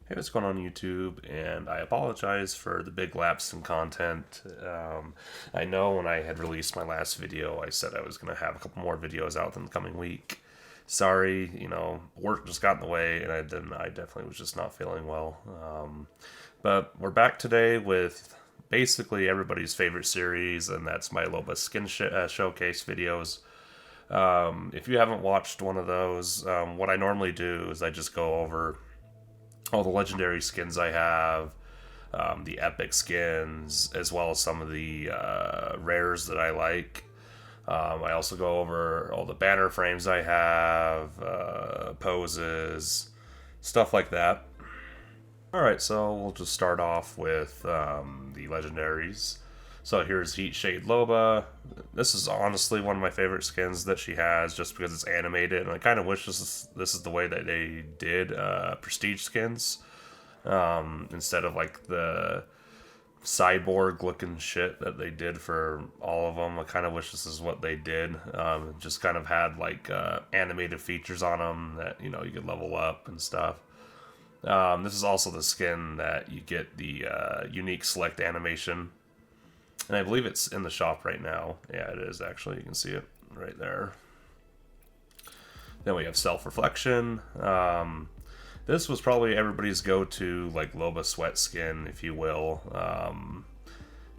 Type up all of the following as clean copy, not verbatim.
Hey, what's going on YouTube? And I apologize for the big lapse in content. I know when I had released my last video, I said I was going to have a couple more videos out in the coming week. Sorry, work just got in the way, and I definitely was just not feeling well. But we're back today with basically everybody's favorite series, and that's my Loba skin showcase videos. If you haven't watched one of those, what I normally do is I just go over all the legendary skins I have, the epic skins, as well as some of the rares that I like. I also go over all the banner frames I have, poses, stuff like that. Alright, so we'll just start off with the legendaries. So here's Heat Shade Loba. This is honestly one of my favorite skins that she has, just because it's animated, and I kind of wish this is the way that they did prestige skins, instead of like the cyborg looking shit that they did for all of them. I kind of wish this is what they did. Just kind of had like animated features on them that you could level up and stuff. This is also the skin that you get the unique select animation. And I believe it's in the shop right now. Yeah, it is actually. You can see it right there. Then we have Self-Reflection. This was probably everybody's go-to, like, Loba sweat skin, if you will.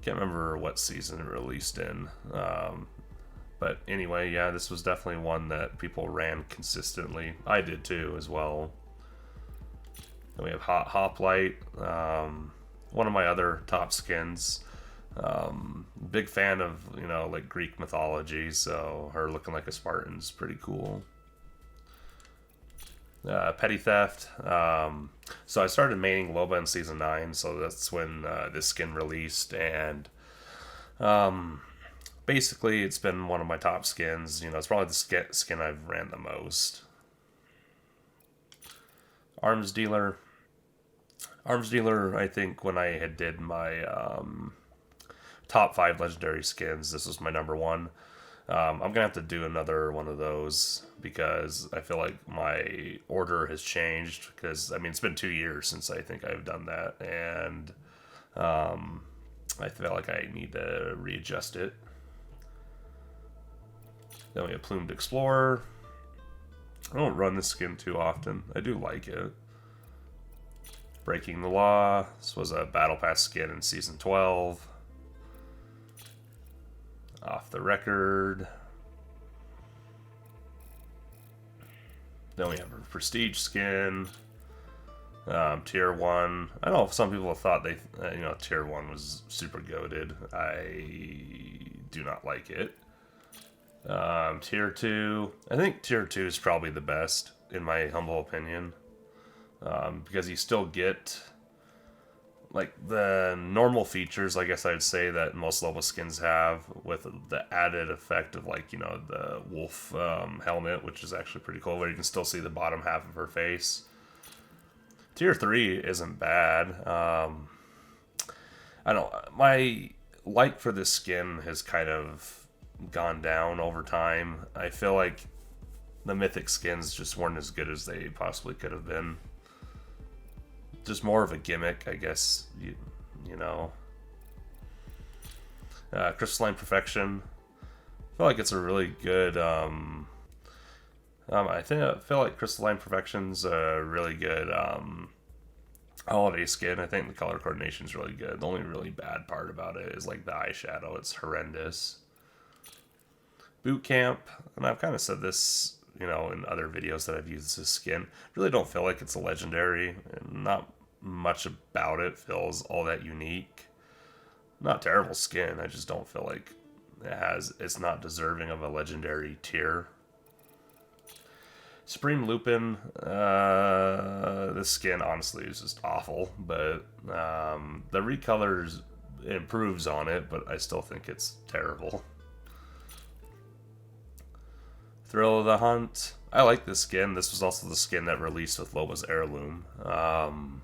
Can't remember what season it released in. But anyway, yeah, this was definitely one that people ran consistently. I did too, as well. Then we have Hot Hoplite. One of my other top skins. Big fan of like Greek mythology, so her looking like a Spartan's pretty cool. Petty Theft. So I started maining Loba in season 9, so that's when this skin released, and basically it's been one of my top skins. It's probably the skin I've ran the most. Arms Dealer. Arms Dealer, I think when I had did my top 5 legendary skins, this was my number 1. I'm gonna have to do another one of those because I feel like my order has changed, because I mean it's been 2 years since I think I've done that, and I feel like I need to readjust it. Then we have Plumed Explorer. I don't run this skin too often. I do like it. Breaking the Law. This was a Battle Pass skin in Season 12. Off the Record. Then we have a Prestige skin. Tier 1. I know some people thought they, Tier 1 was super goated. I do not like it. Tier 2. I think Tier 2 is probably the best, in my humble opinion. Because you still get like the normal features, I guess I'd say, that most Loba skins have, with the added effect of like the wolf helmet, which is actually pretty cool, where you can still see the bottom half of her face. Tier 3 isn't bad. I don't. My like for this skin has kind of gone down over time. I feel like the mythic skins just weren't as good as they possibly could have been. Just more of a gimmick, I guess. Crystalline Perfection. I feel like it's a really good. I feel like Crystalline Perfection's a really good holiday skin. I think the color coordination is really good. The only really bad part about it is like the eyeshadow. It's horrendous. Boot Camp, and I've kind of said this, in other videos that I've used this skin. Really don't feel like it's a legendary, and not much about it feels all that unique. Not terrible skin, I just don't feel like it's not deserving of a legendary tier. Supreme Lupin, this skin honestly is just awful, but the recolors improves on it, but I still think it's terrible. Thrill of the Hunt. I like this skin. This was also the skin that released with Loba's Heirloom. I'm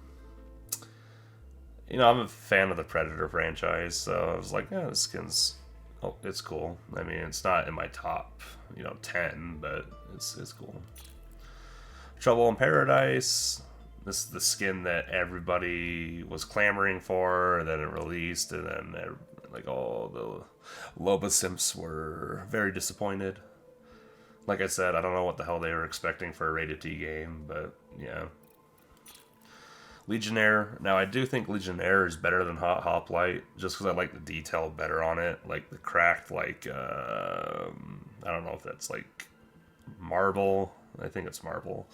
a fan of the Predator franchise, so I was like, yeah, this skin's, it's cool. I mean, it's not in my top, 10, but it's cool. Trouble in Paradise. this is the skin that everybody was clamoring for, and then it released, and then like all the Loba simps were very disappointed. Like I said, I don't know what the hell they were expecting for a rated T game, but yeah. Legionnaire. Now, I do think Legionnaire is better than Hot Hoplite, just because I like the detail better on it. Like the cracked, like, I don't know if that's like marble. I think it's marble.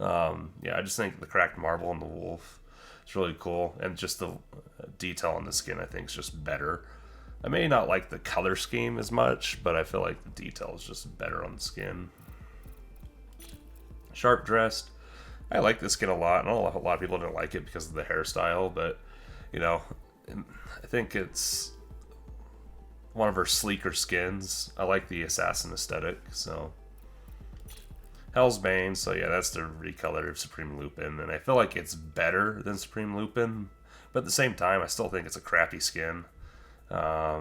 Yeah, I just think the cracked marble on the wolf is really cool. And just the detail on the skin, I think, is just better. I may not like the color scheme as much, but I feel like the detail is just better on the skin. Sharp dressed. I like this skin a lot. I know a lot of people don't like it because of the hairstyle, but, you know, I think it's one of her sleeker skins. I like the assassin aesthetic, so. Hell's Bane, so yeah, that's the recolor of Supreme Lupin, and I feel like it's better than Supreme Lupin, but at the same time, I still think it's a crappy skin. I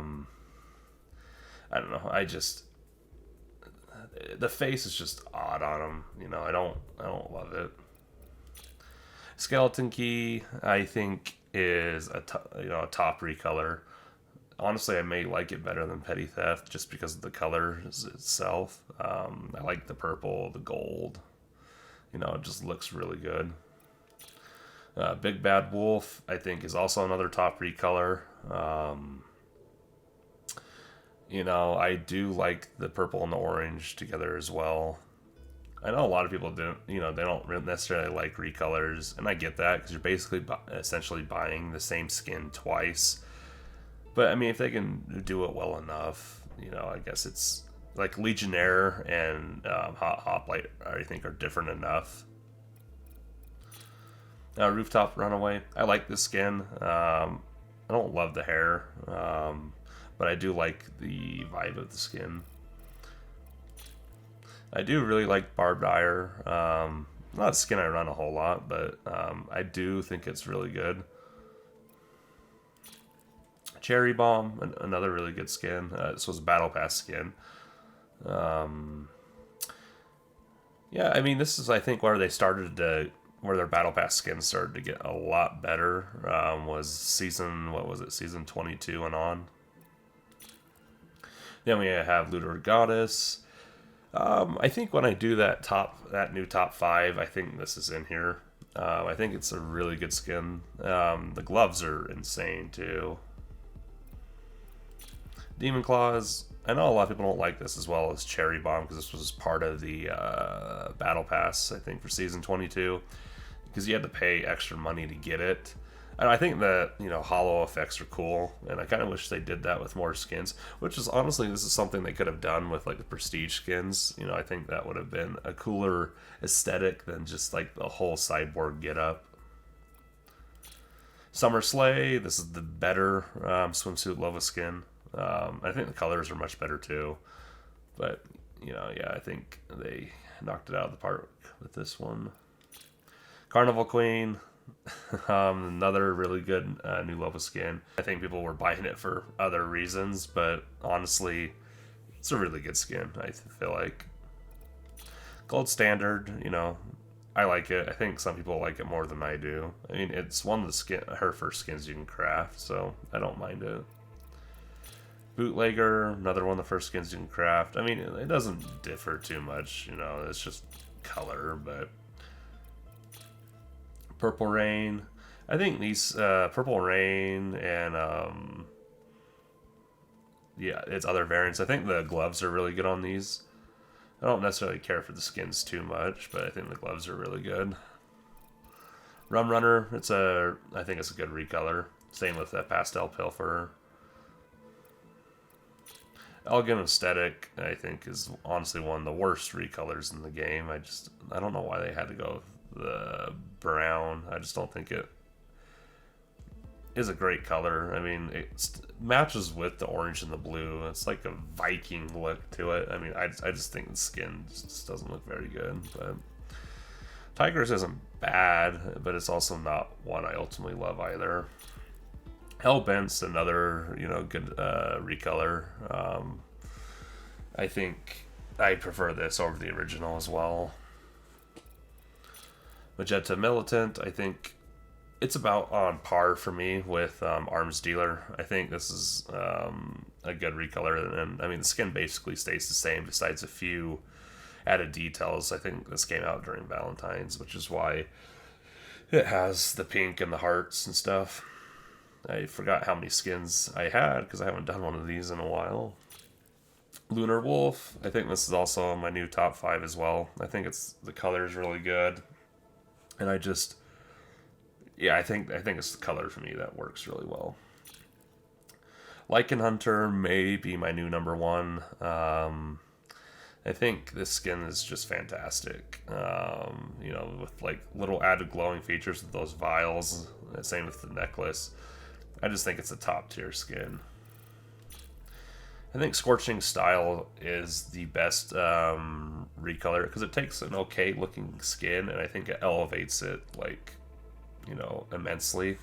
don't know, the face is just odd on him, you know, I don't love it. Skeleton Key, I think, is a top recolor. Honestly, I may like it better than Petty Theft just because of the color itself. I like the purple, the gold. You know, it just looks really good. Big Bad Wolf, I think, is also another top recolor. You know, I do like the purple and the orange together as well. I know a lot of people don't, you know, they don't necessarily like recolors, and I get that because you're basically essentially buying the same skin twice. But I mean, if they can do it well enough, you know, I guess it's like Legionnaire and Hot Hoplite, I think, are different enough. Rooftop Runaway, I like this skin. I don't love the hair, but I do like the vibe of the skin. I do really like Barbed Ire. Not a skin I run a whole lot, but I do think it's really good. Cherry Bomb, another really good skin. This was a Battle Pass skin. Yeah, I mean, this is, I think, where they started to, where their Battle Pass skins started to get a lot better. Was season, what was it, season 22 and on. Then we have Looter Goddess. I think when I do that new top 5, I think this is in here. I think it's a really good skin. The gloves are insane too. Demon Claws. I know a lot of people don't like this as well as Cherry Bomb because this was part of the Battle Pass, I think, for season 22, because you had to pay extra money to get it. And I think that, you know, hollow effects are cool, and I kind of wish they did that with more skins, which is, honestly, this is something they could have done with, like, the prestige skins. You know, I think that would have been a cooler aesthetic than just, like, the whole cyborg getup. Summer Slay, this is the better swimsuit Loba skin. I think the colors are much better, too. But, you know, yeah, I think they knocked it out of the park with this one. Carnival Queen. Another really good new Loba skin. I think people were buying it for other reasons, but honestly, it's a really good skin, I feel like. Gold Standard, you know, I like it. I think some people like it more than I do. I mean, it's one of the her first skins you can craft, so I don't mind it. Bootlegger, another one of the first skins you can craft. I mean, it doesn't differ too much, you know, it's just color, but... Purple Rain. I think these Purple Rain and yeah, it's other variants. I think the gloves are really good on these. I don't necessarily care for the skins too much, but I think the gloves are really good. Rum Runner, I think it's a good recolor. Same with that Pastel Pilfer. Elegant Aesthetic, I think, is honestly one of the worst recolors in the game. I don't know why they had to go with the brown. I just don't think it is a great color. I mean, it matches with the orange and the blue. It's like a Viking look to it. I mean, I just think the skin just doesn't look very good. But Tigers isn't bad, but it's also not one I ultimately love either. Hellbent's another, you know, good recolor. I think I prefer this over the original as well. Magenta Militant, I think it's about on par for me with Arms Dealer. I think this is a good recolor, and I mean the skin basically stays the same besides a few added details. I think this came out during Valentine's, which is why it has the pink and the hearts and stuff. I forgot how many skins I had because I haven't done one of these in a while. Lunar Wolf, I think this is also on my new top 5 as well. I think the color is really good, and I think it's the color for me that works really well. Lycan Hunter may be my new number 1. I think this skin is just fantastic. You know, with like little added glowing features with those vials. Same with the necklace. I just think it's a top tier skin. I think Scorching Style is the best recolor because it takes an okay looking skin and I think it elevates it like, you know, immensely.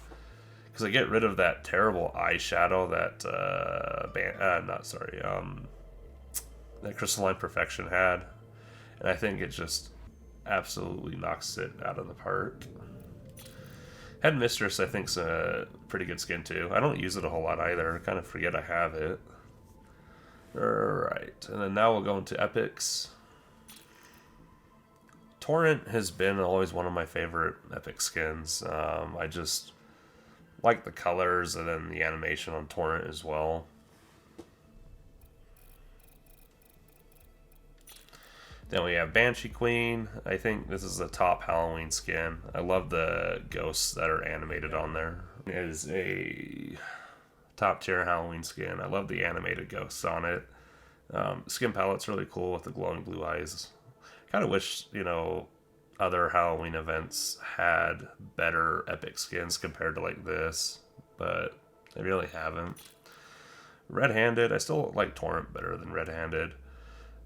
Because I get rid of that terrible eyeshadow that that Crystalline Perfection had, and I think it just absolutely knocks it out of the park. Headmistress I think's a pretty good skin too. I don't use it a whole lot either. I kind of forget I have it. Alright, and then now we'll go into epics. Torrent has been always one of my favorite epic skins. I just like the colors and then the animation on Torrent as well. Then we have Banshee Queen. I think this is a top Halloween skin. I love the ghosts that are animated on there. It is a top tier Halloween skin. I love the animated ghosts on it. Skin palette's really cool with the glowing blue eyes. Kind of wish, you know, other Halloween events had better epic skins compared to like this, but they really haven't. Red-handed, I still like Torrent better than red-handed.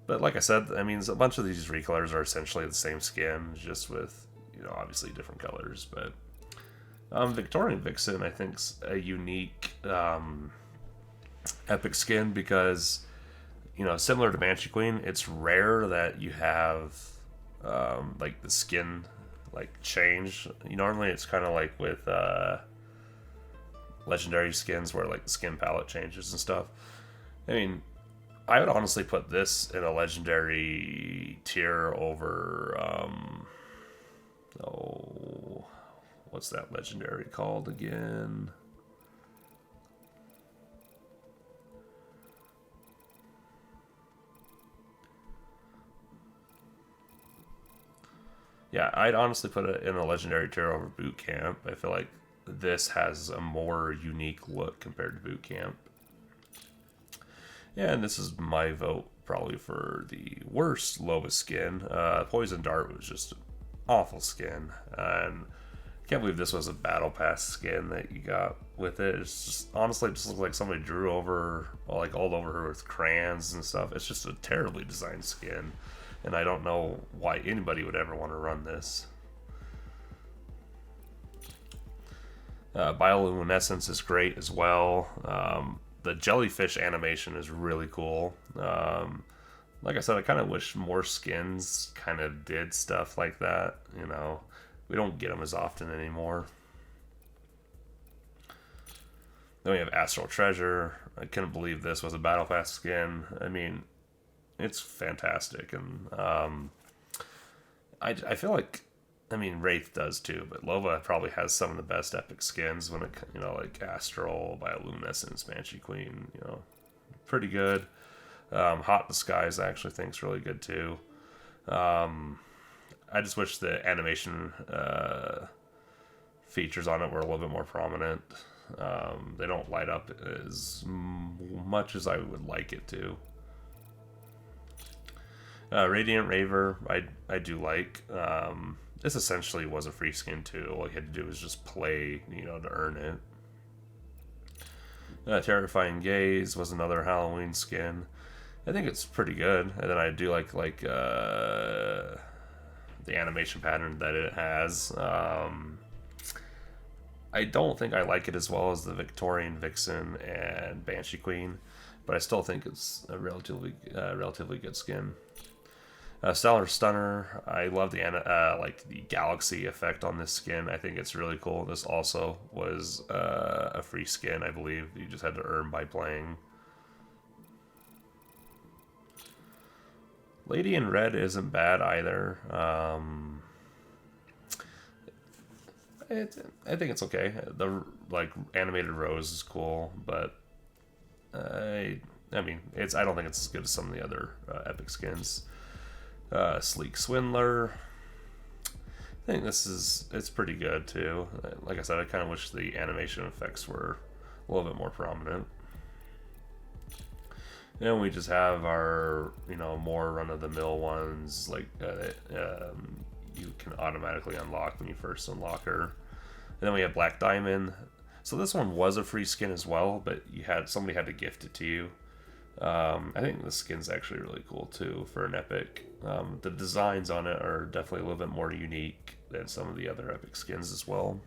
But like I said, I mean, a bunch of these recolors are essentially the same skin, just with, you know, obviously different colors. But Victorian Vixen, I think, is a unique epic skin because, you know, similar to Banshee Queen, it's rare that you have like the skin like change. Normally, it's kind of like with legendary skins where like the skin palette changes and stuff. I mean, I would honestly put this in a legendary tier over, what's that legendary called again? Yeah, I'd honestly put it in a legendary tier over Boot Camp. I feel like this has a more unique look compared to Boot Camp. Yeah, and this is my vote probably for the worst Loba skin. Poison Dart was just an awful skin. And I can't believe this was a Battle Pass skin that you got with it. It's just, honestly, it just looks like somebody drew over, like all over her with crayons and stuff. It's just a terribly designed skin. And I don't know why anybody would ever want to run this. Bioluminescence is great as well. The jellyfish animation is really cool. Like I said, I kind of wish more skins kind of did stuff like that. You know, we don't get them as often anymore. Then we have Astral Treasure. I couldn't believe this was a Battle Pass skin. I mean, it's fantastic, and I feel like, I mean, Wraith does too, but Loba probably has some of the best epic skins when it, you know, like Astral, Bioluminescence, Banshee Queen, you know, pretty good. Hot Disguise I actually think is really good too. I just wish the animation features on it were a little bit more prominent. They don't light up as much as I would like it to. Radiant Raver, I do like. This essentially was a free skin too. All you had to do was just play, you know, to earn it. Terrifying Gaze was another Halloween skin. I think it's pretty good. And then I do like the animation pattern that it has. I don't think I like it as well as the Victorian Vixen and Banshee Queen, but I still think it's a relatively good skin. Stellar Stunner. I love the like the galaxy effect on this skin. I think it's really cool. This also was a free skin, I believe. You just had to earn by playing. Lady in Red isn't bad either. I think it's okay. The like animated rose is cool, but I mean, I don't think it's as good as some of the other epic skins. Sleek Swindler. I think it's pretty good too. Like I said, I kind of wish the animation effects were a little bit more prominent. And we just have our, more run-of-the-mill ones, like you can automatically unlock when you first unlock her. And then we have Black Diamond. So this one was a free skin as well, but somebody had to gift it to you. I think the skin's actually really cool too for an epic. The designs on it are definitely a little bit more unique than some of the other epic skins as well.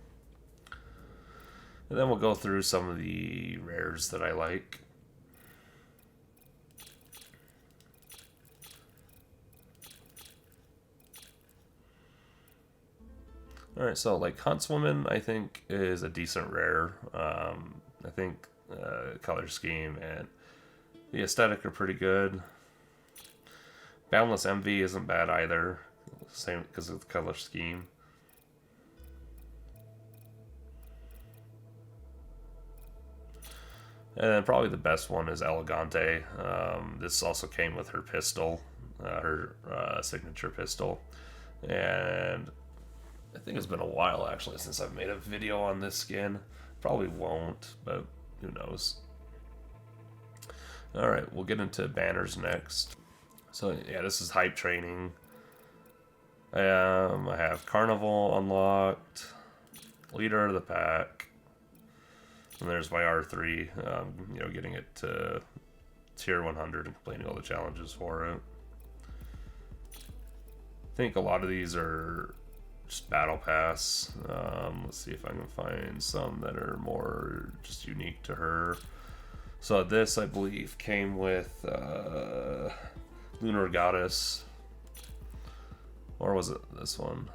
And then we'll go through some of the rares that I like. Alright, so like Huntswoman, I think, is a decent rare. I think color scheme and the aesthetic are pretty good. Boundless Envy isn't bad either, same because of the color scheme. And then probably the best one is Elegante. This also came with her pistol, her signature pistol. And I think it's been a while actually since I've made a video on this skin. Probably won't, but who knows. Alright, we'll get into banners next. So yeah, this is hype training. I have Carnival unlocked, Leader of the Pack, and there's my R3, getting it to tier 100 and completing all the challenges for it. I think a lot of these are just battle pass. Let's see if I can find some that are more just unique to her. So this, I believe, came with Lunar Goddess, or was it this one?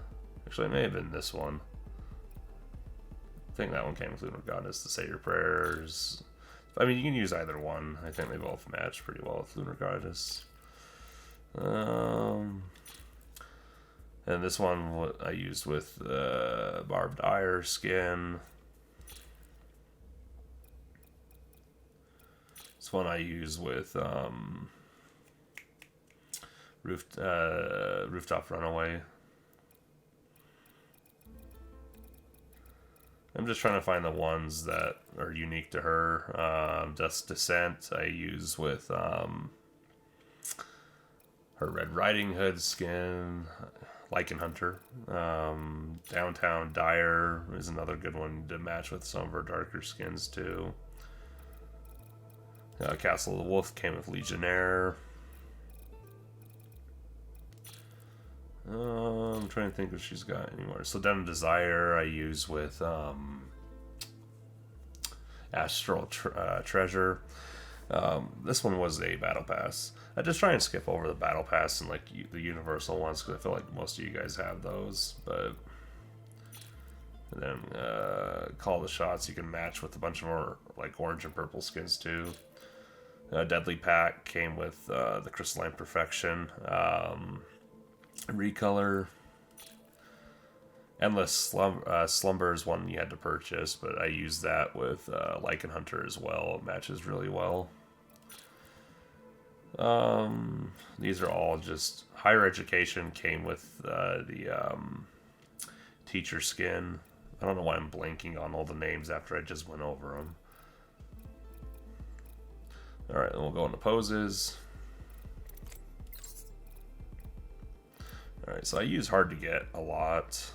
Actually, it may have been this one. I think that one came with Lunar Goddess to say your prayers. I mean, you can use either one. I think they both match pretty well with Lunar Goddess. And this one I used with Barbed Ire skin. This one I use with Rooftop Runaway. I'm just trying to find the ones that are unique to her. Dust Descent I use with her Red Riding Hood skin. Lycan Hunter. Downtown Dire is another good one to match with some of her darker skins too. Castle of the Wolf came with Legionnaire. I'm trying to think if she's got anymore. So Den of Desire I use with Astral Treasure. This one was a battle pass. I just try and skip over the battle pass and like the universal ones because I feel like most of you guys have those. But and then Call the Shots you can match with a bunch of more like orange and purple skins too. Deadly Pack came with the Crystalline Perfection. Recolor. Endless Slumber is one you had to purchase, but I used that with Lycan Hunter as well. It matches really well. These are all just Higher Education came with the teacher skin. I don't know why I'm blanking on all the names after I just went over them. Alright, then we'll go into poses. Alright, so I use Hard to Get a lot.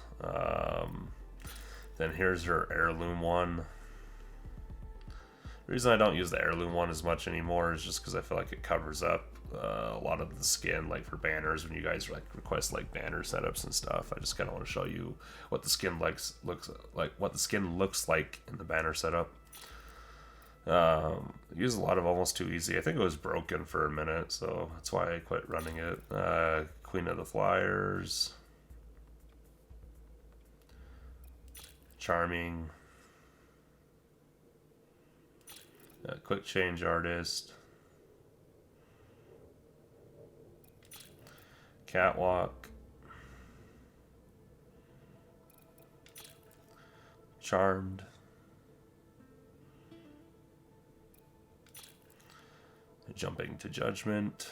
Then here's her heirloom one. The reason I don't use the heirloom one as much anymore is just because I feel like it covers up a lot of the skin, like for banners when you guys like request like banner setups and stuff. I just kind of want to show you what the skin looks like in the banner setup. Use a lot of Almost Too Easy. I think it was broken for a minute, so that's why I quit running it. Queen of the Flyers. Charming. Quick Change Artist. Catwalk. Charmed. Jumping to Judgment.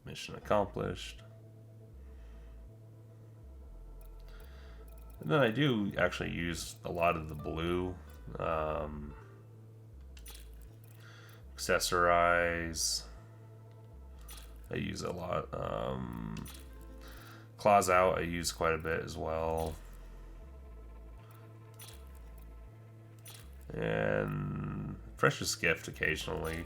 Mission accomplished. And then I do actually use a lot of the blue. Accessorize. I use a lot. Claws Out I use quite a bit as well. And Precious Gift occasionally.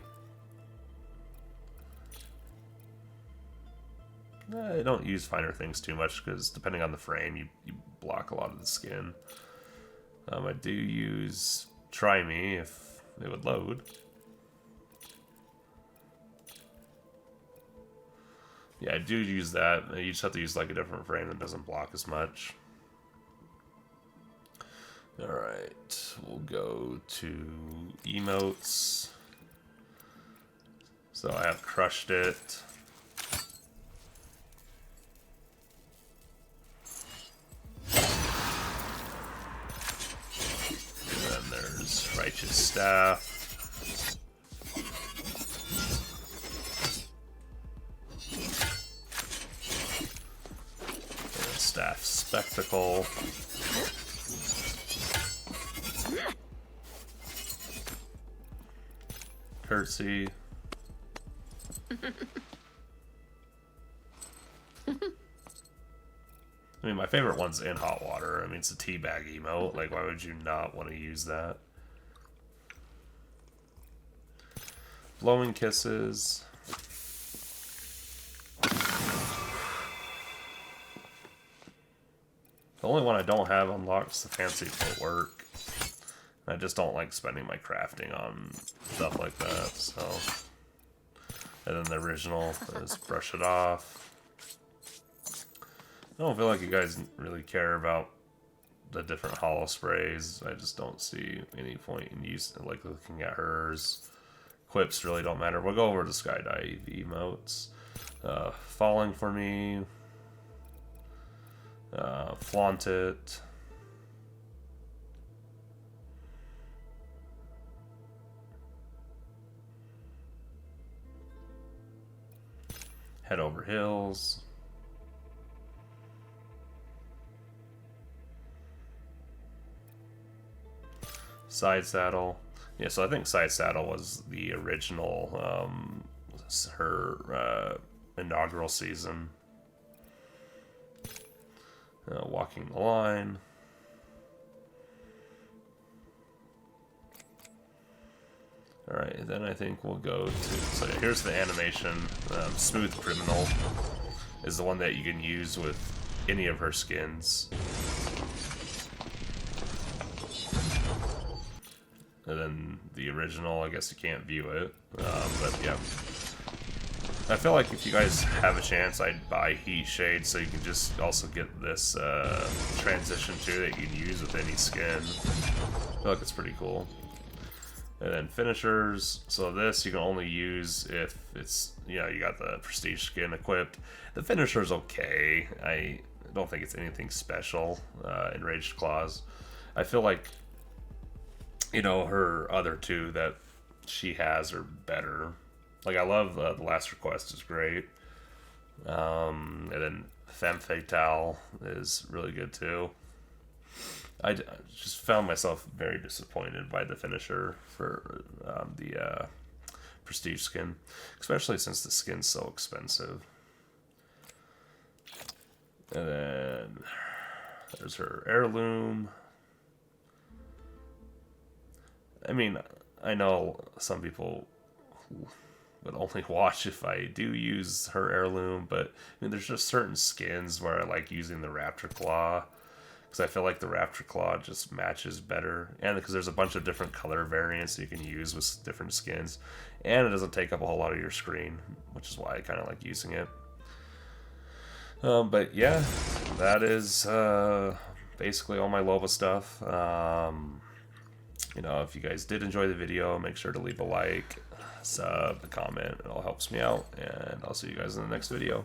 I don't use Finer Things too much because depending on the frame, you block a lot of the skin. I do use Try Me if it would load. Yeah, I do use that. You just have to use like a different frame that doesn't block as much. Alright, we'll go to emotes. So I have Crushed It. And then there's Righteous Staff. And Staff Spectacle. Curtsy. I mean, my favorite one's in hot water. I mean, it's a teabag emote. Like, why would you not want to use that? Blowing Kisses. The only one I don't have unlocked is the Fancy Footwork. I just don't like spending my crafting on stuff like that, so... And then the original is Brush It Off. I don't feel like you guys really care about the different hollow sprays. I just don't see any point in like looking at hers. Quips really don't matter. We'll go over to Skydive emotes. Falling for Me. Flaunt It. Head Over Heels. Side Saddle. Yeah, so I think Side Saddle was the original, her inaugural season. Walking the Line. Alright, then I think we'll go to... So here's the animation. Smooth Criminal is the one that you can use with any of her skins. And then the original, I guess you can't view it. But yeah. I feel like if you guys have a chance, I'd buy Heat Shade so you can just also get this transition too that you can use with any skin. I feel like it's pretty cool. And then finishers. So this you can only use if it's, you know, you got the prestige skin equipped. The finisher's okay. I don't think it's anything special. Enraged Claws. I feel like, you know, her other two that she has are better. Like, I love The Last Request is great. And then Femme Fatale is really good too. I just found myself very disappointed by the finisher for the prestige skin, especially since the skin's so expensive. And then there's her heirloom. I mean, I know some people would only watch if I do use her heirloom, but I mean, there's just certain skins where I like using the Raptor Claw, because I feel like the Raptor Claw just matches better, and because there's a bunch of different color variants you can use with different skins, and it doesn't take up a whole lot of your screen, which is why I kind of like using it. But yeah, that is basically all my Loba stuff. You know, if you guys did enjoy the video, make sure to leave a like, sub, a comment. It all helps me out, and I'll see you guys in the next video.